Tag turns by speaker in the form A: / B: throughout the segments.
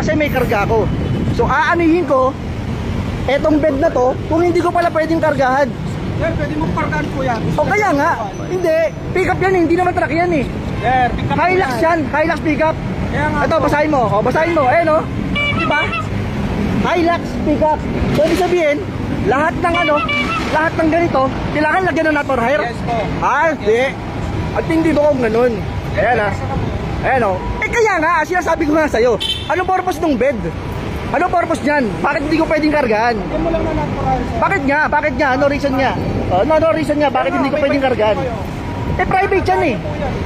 A: kasi may karga ako. So aanihin ko etong bed na to kung hindi ko pala pwedeng kargahan.
B: Sir, pwede mong parkaan po yan.
A: O kaya nga, hindi. Pick up yan eh, hindi naman truck yan eh.
B: Sir, pick up
A: Hilux yan, Hilux pick up.
B: Kaya nga
A: Ito,
B: po.
A: basahin mo. O, basahin mo. Ayan o. Diba? Hilux pick up. So, ibig sabihin, lahat ng ano, lahat ng ganito, kailangan lagyan ng not for hire.
B: Yes po.
A: Hindi. At hindi mo kung ganun. Ayan ah. Ayan o. Eh kaya nga, sinasabi ko nga sa'yo, anong purpose ng bed? Anong purpose niyan? Bakit hindi ko pwedeng kargahan?
B: Bigyan mo lang na natural, sir.
A: Bakit nga? Bakit nga? Ano reason niya? No reason niya. Bakit hindi ko pwedeng kargahan? Eh, private yan eh.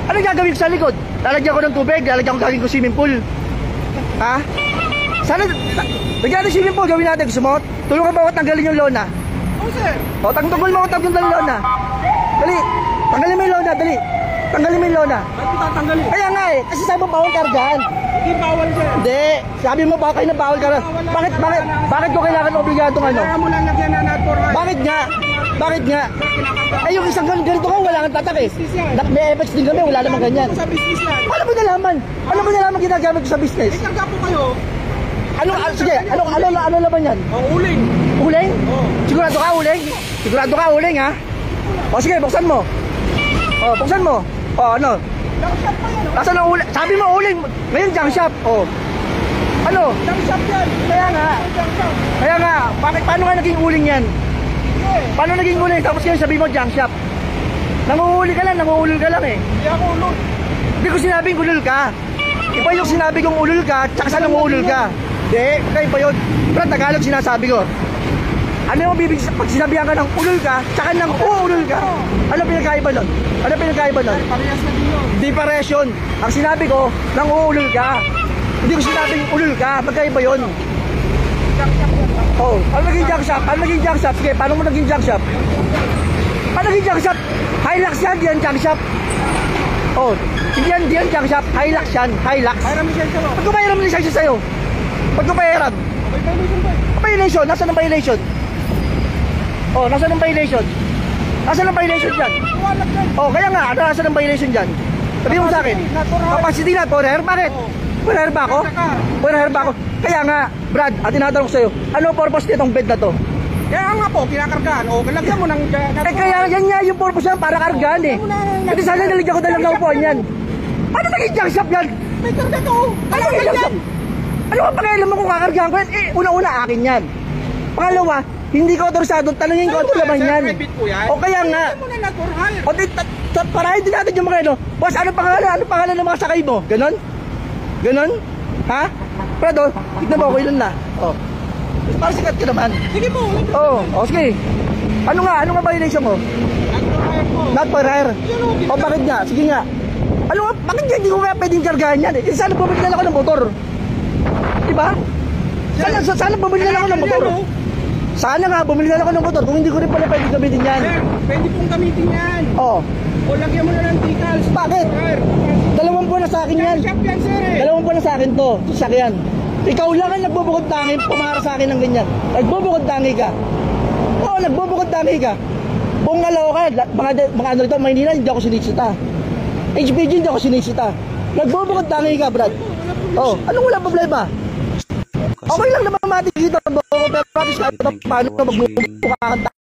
A: Ano gagawin ko sa likod? Lalagyan ko ng tubig? Lalagyan ko gagawin ko swimming pool? Ha? Sana, lagyan natin swimming pool. Gawin natin. Gusto mo? Tulungan ba ako tanggalin yung lona?
B: Oo, sir.
A: O, tanggal mo ako tanggalin yung lona. Dali. Tanggalin mo yung lona. Dali. Tanggalin mo yung lona.
B: Ba't mo tatanggalin?
A: Kaya nga eh. Kasi sabi mo bawal kargahan.
B: Hindi bawal, sir.
A: Hindi. Sabi mo baka kayo na bawal kargahan. Bakit ko kailangan obligadong ano?
B: Kaya mo lang lagyan na natural.
A: Bakit nga? Bakit nga? Eh yung isang ganito ko wala kang tatak eh. May effects din kami, wala namang ganyan.
B: Sa business yan.
A: Paano mo nalaman? Ano mo nalaman ginagamit ko sa business?
B: Eh, karga po kayo.
A: Sige, ano laban yan?
B: O, uling.
A: Uling?
B: Oo.
A: Sigurado ka uling? Sigurado ka uling ha? O sige, buksan mo. O, buksan mo. O, ano?
B: Junk shop pa yan.
A: Nasaan ang uling? Sabi mo uling. Ngayon junk shop. O. Ano?
B: Junk shop yan.
A: Kaya nga.
B: Junk shop.
A: Kaya nga. Paano nga naging uling yan? Paano naging uling? Tapos ngayon sabi mo junk shop. Nanguhuli ka lang eh.
B: Hindi ako ulol.
A: Hindi ko sinabing ulul ka. Iba yung sinabi kong ulul ka, tsaka sa nanguhulul ka. Hindi, iba yun. Pero Tagalog sinasabi ko. Ano yung bibig pag sinabihan ka ng ulul ka, tsaka ng uulul ka? Ano pinagkaiba nun? Ano pinagkaiba nun?
B: Parehas na din yun.
A: Di parehas yun. Ang sinabi ko, ng uulul ka. Hindi ko sinabing ulul ka, magkaiba yun.
B: Junk shop yan.
A: Oh, ano naging junk shop? Ano naging junk shop? Sige, paano mo naging junk shop? Ano naging junk shop? Hilux yan, di yan junk shop. Oh, hindi yan junk shop. Hilux yan, Hilux.
B: Mayroon mo siya sir.
A: Pag kumahiram ng lisensya sa'yo, pag kumahiram,
B: May violation ba?
A: violation, nasaan ang violation? Oh, nasaan ang violation? Nasaan ang violation dyan?
B: Walang yan.
A: Oh, kaya nga, ano nasaan ang violation dyan? Sabi mo sa akin, capacity na, for hire, bakit? For hire ba ako? For hire ba ako? Kaya nga, Brad, at tinatanong ko sa'yo, ano purpose nitong bed na to?
B: Kaya nga po, kinakargaan. O, lagyan mo ng...
A: Eh kaya yan nga yung purpose yan, para kargaan eh. Kasi sana naligyan ko talagang ng upuan yan. Ano naging junk shop yan?
B: May karga to.
A: Ano naging junk shop? Ano ang pakialam mo kung kakargaan ko yan? Eh, una-una akin yan. Pangalawa, hindi ko autorisado, tanungin ko ito naman yan. O kaya nga.
B: Hindi mo na natural.
A: O di, para hindi natin yung mga ano, boss, ano pangalan? Ano pangalan ng mga sakay mo? Ganon? Ganon? Ha? Prado, tignan mo, okay lang na. O. Para sikat ka naman.
B: Sige po.
A: O, sige. Ano nga violation mo?
B: Natural po.
A: Not for hire. O bakit nga? Sige nga. Ano nga, bakit nga hindi ko kaya pwedeng kargahan yan? Eh, sana bumili na ako ng motor. Diba? Sana bumili na ako ng motor. Sana nga, bumili na ako ng motor kung hindi ko rin pala pwedeng gamitin yan.
B: Sir, pwede pong gamitin yan.
A: Oo.
B: O, lagyan mo na ng decals.
A: Bakit?
B: Sir,
A: 2 buwan na sa akin yan.
B: junk shop yan, sir eh.
A: 2 buwan na sa akin to. Sasakyan. Ikaw lang ang nagbubukod tangi, pumara sa akin ng ganyan. Nagbubukod tangi ka. Oo, nagbubukod tangi ka. Kung alaw ka, mga ano rito, Maynila, hindi ako sinisita. HPG, hindi ako sinisita. Nagbubukod tangi ka, Brad. Oo, anong wala problema? Okay lang naman mati dito, pero paano magbubukod ka